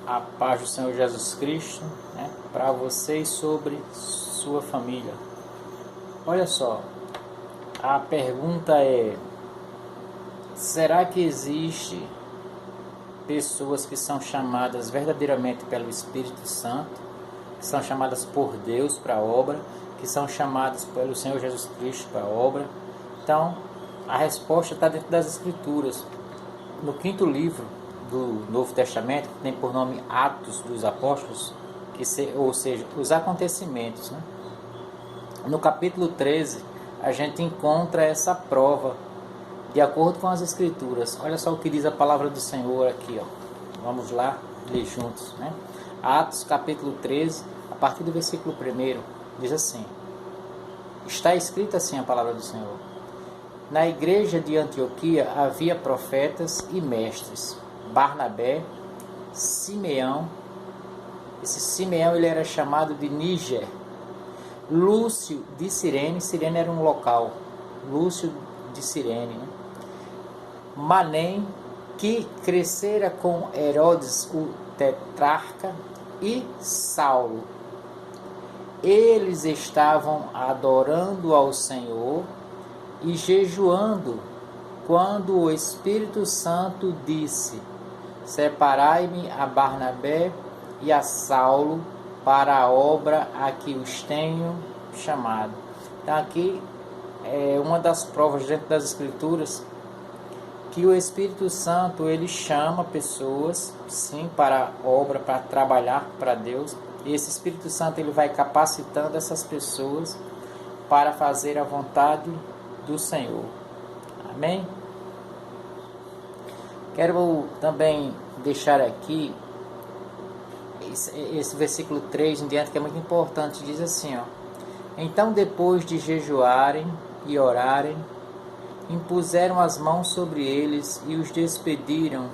A paz do Senhor Jesus Cristo, né, para você e sobre sua família. Olha só, a pergunta é: será que existe pessoas que são chamadas verdadeiramente pelo Espírito Santo, que são chamadas por Deus para a obra, que são chamadas pelo Senhor Jesus Cristo para a obra? Então, a resposta está dentro das Escrituras. No 5º livro do Novo Testamento, que tem por nome Atos dos Apóstolos, ou seja, os acontecimentos, né? No capítulo 13, a gente encontra essa prova, de acordo com as Escrituras. Olha só o que diz a palavra do Senhor aqui, ó. Vamos lá ler juntos, né? Atos capítulo 13, a partir do versículo 1, diz assim: está escrita assim a palavra do Senhor: na igreja de Antioquia havia profetas e mestres, Barnabé, Simeão. Esse Simeão ele era chamado de Níger. Lúcio de Cirene. Cirene era um local. Lúcio de Cirene, né? Manem, que crescera com Herodes o tetrarca, e Saulo. Eles estavam adorando ao Senhor e jejuando, quando o Espírito Santo disse: separai-me a Barnabé e a Saulo para a obra a que os tenho chamado. Então aqui é uma das provas dentro das Escrituras que o Espírito Santo ele chama pessoas, sim, para a obra, para trabalhar para Deus. E esse Espírito Santo ele vai capacitando essas pessoas para fazer a vontade do Senhor. Amém? Quero também deixar aqui esse versículo 3 em diante, que é muito importante. Diz assim, ó: então, depois de jejuarem e orarem, impuseram as mãos sobre eles e os despediram.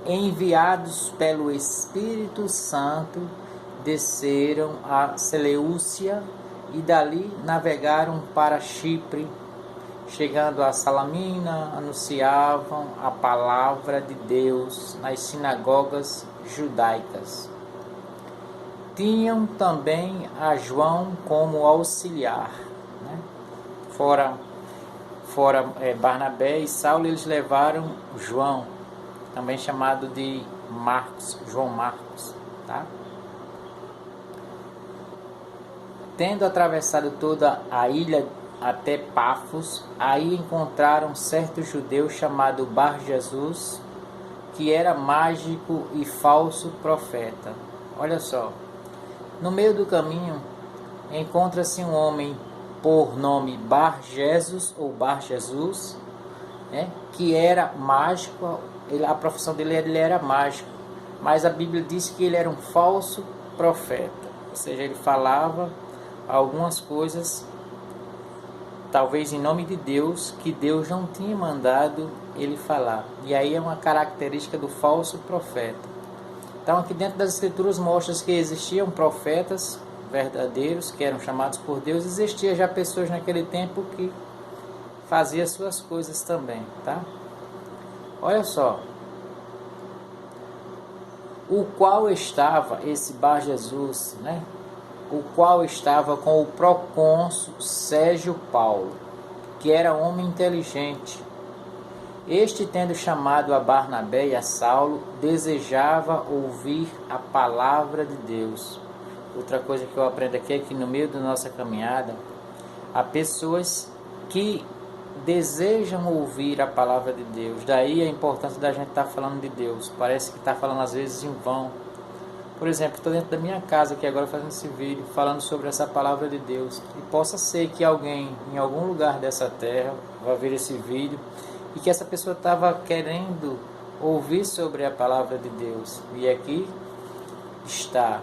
Enviados pelo Espírito Santo, desceram a Seleucia e dali navegaram para Chipre. Chegando a Salamina, anunciavam a palavra de Deus nas sinagogas judaicas. Tinham também a João como auxiliar, né? Fora Barnabé e Saulo, eles levaram João, também chamado de Marcos, João Marcos, tá? Tendo atravessado toda a ilha até Pafos, aí encontraram certo judeu chamado Bar-Jesus, que era mágico e falso profeta. Olha só, no meio do caminho encontra-se um homem por nome Bar-Jesus ou Bar-Jesus, né, que era mágico. A profissão dele ele era mágico, mas a Bíblia diz que ele era um falso profeta, ou seja, ele falava algumas coisas, talvez em nome de Deus, que Deus não tinha mandado ele falar. E aí é uma característica do falso profeta. Então aqui dentro das Escrituras mostra que existiam profetas verdadeiros, que eram chamados por Deus. Existia já pessoas naquele tempo que faziam suas coisas também, tá? Olha só, o qual estava, esse Bar-Jesus, né? O qual estava com o procônsul Sérgio Paulo, que era homem inteligente. Este, tendo chamado a Barnabé e a Saulo, desejava ouvir a palavra de Deus. Outra coisa que eu aprendo aqui é que no meio da nossa caminhada, há pessoas que desejam ouvir a palavra de Deus. Daí a importância da gente estar falando de Deus. Parece que está falando às vezes em vão. Por exemplo, estou dentro da minha casa aqui agora fazendo esse vídeo, falando sobre essa palavra de Deus. E possa ser que alguém, em algum lugar dessa terra, vá ver esse vídeo e que essa pessoa estava querendo ouvir sobre a palavra de Deus. E aqui está.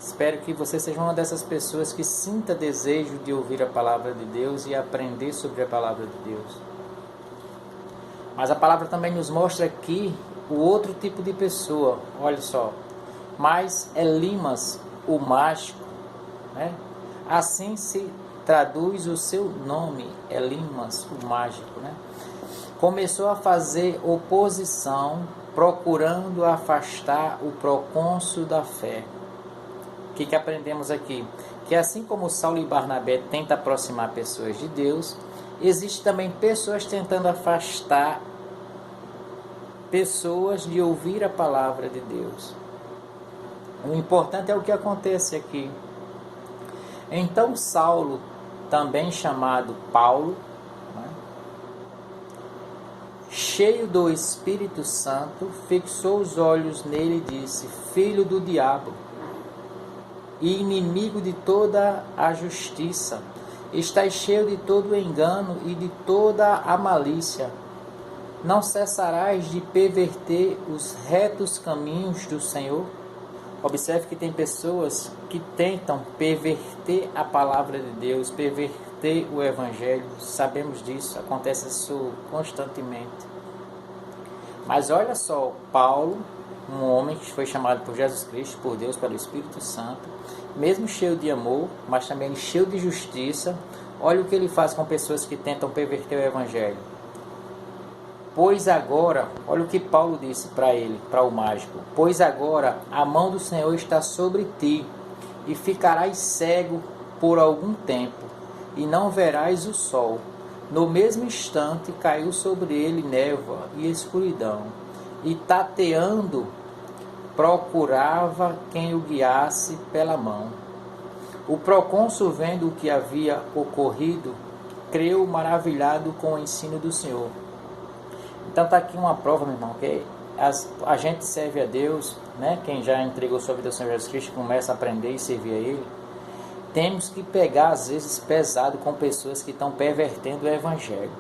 Espero que você seja uma dessas pessoas que sinta desejo de ouvir a palavra de Deus e aprender sobre a palavra de Deus. Mas a palavra também nos mostra aqui o outro tipo de pessoa. Olha só. Mas Elimas, o mágico, né? Assim se traduz o seu nome, Elimas, o mágico, né? Começou a fazer oposição procurando afastar o procônsul da fé. O que aprendemos aqui? Que assim como Saulo e Barnabé tentam aproximar pessoas de Deus, existe também pessoas tentando afastar pessoas de ouvir a palavra de Deus. O importante é o que acontece aqui. Então Saulo, também chamado Paulo, cheio do Espírito Santo, fixou os olhos nele e disse: Filho do diabo, e inimigo de toda a justiça, estás cheio de todo o engano e de toda a malícia. Não cessarás de perverter os retos caminhos do Senhor? Observe que tem pessoas que tentam perverter a palavra de Deus, perverter o Evangelho. Sabemos disso, acontece isso constantemente. Mas olha só, Paulo, um homem que foi chamado por Jesus Cristo, por Deus, pelo Espírito Santo, mesmo cheio de amor, mas também cheio de justiça, olha o que ele faz com pessoas que tentam perverter o Evangelho. Pois agora, olha o que Paulo disse para ele, para o mágico: pois agora a mão do Senhor está sobre ti, e ficarás cego por algum tempo, e não verás o sol. No mesmo instante caiu sobre ele névoa e escuridão, e tateando procurava quem o guiasse pela mão. O procônsul, vendo o que havia ocorrido, creu maravilhado com o ensino do Senhor. Então está aqui uma prova, meu irmão, que a gente serve a Deus, né? Quem já entregou sua vida ao Senhor Jesus Cristo começa a aprender e servir a Ele. Temos que pegar, às vezes, pesado com pessoas que estão pervertendo o Evangelho.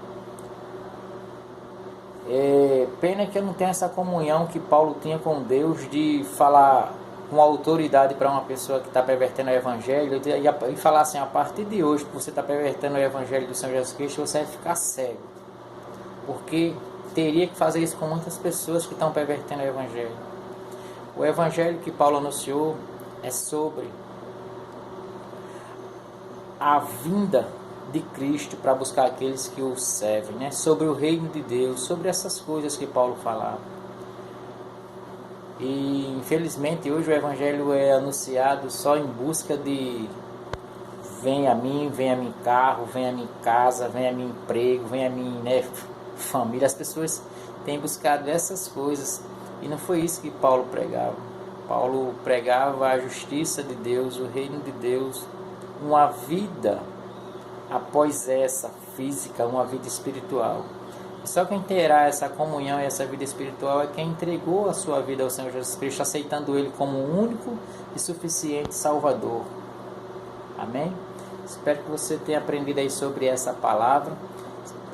Pena que eu não tenho essa comunhão que Paulo tinha com Deus, de falar com autoridade para uma pessoa que está pervertendo o Evangelho e falar assim: a partir de hoje, que você está pervertendo o Evangelho do Senhor Jesus Cristo, você vai ficar cego. Porque teria que fazer isso com muitas pessoas que estão pervertendo o Evangelho. O Evangelho que Paulo anunciou é sobre a vinda de Cristo para buscar aqueles que o servem, né? Sobre o reino de Deus, sobre essas coisas que Paulo falava. E infelizmente hoje o Evangelho é anunciado só em busca de: vem a mim carro, vem a mim casa, vem a mim emprego, vem a mim, né, família. As pessoas têm buscado essas coisas, e não foi isso que Paulo pregava. Paulo pregava a justiça de Deus, o reino de Deus, uma vida após essa física, uma vida espiritual. E só quem terá essa comunhão e essa vida espiritual é quem entregou a sua vida ao Senhor Jesus Cristo, aceitando Ele como o único e suficiente Salvador. Amém? Espero que você tenha aprendido aí sobre essa palavra,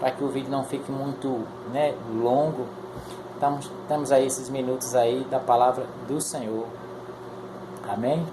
para que o vídeo não fique muito, né, longo. Temos aí esses minutos aí da palavra do Senhor. Amém?